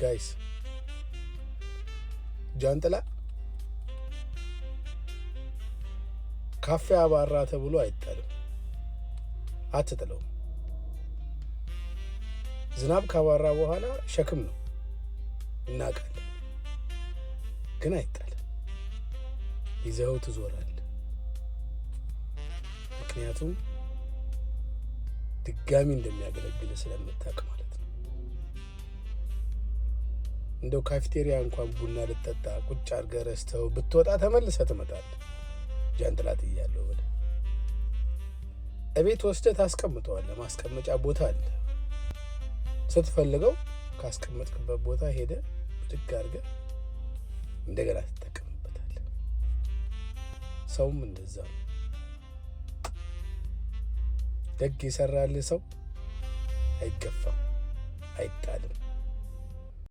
ጋይስ ጃንጥላ ካፌ አባራ ተብሎ አይጣልም። አትጥለውም። ዝናብ ካባራ በኋላ ሸክም ነው እናውቃለን፣ ግን አይጣልም። ይዘኸው ትዞራለህ። ምክንያቱም ድጋሚ እንደሚያገለግል ስለምታውቅ ማለት ነው። እንደው ካፌቴሪያ እንኳን ቡና ልጠጣ ቁጭ አድርገህ ረስተው ብትወጣ ተመልሰህ ትመጣለህ። ጃንጥላ ጥያለሁ ብለህ እቤት ወስደህ ታስቀምጠዋለህ። ማስቀመጫ ቦታ አለ። ስትፈልገው ካስቀመጥክበት ቦታ ሄደህ ብድግ አድርገህ እንደገና ትጠቀምበታለህ። ሰውም እንደዛ ነው። ደግ የሰራልህ ሰው አይገፋም፣ አይጣልም።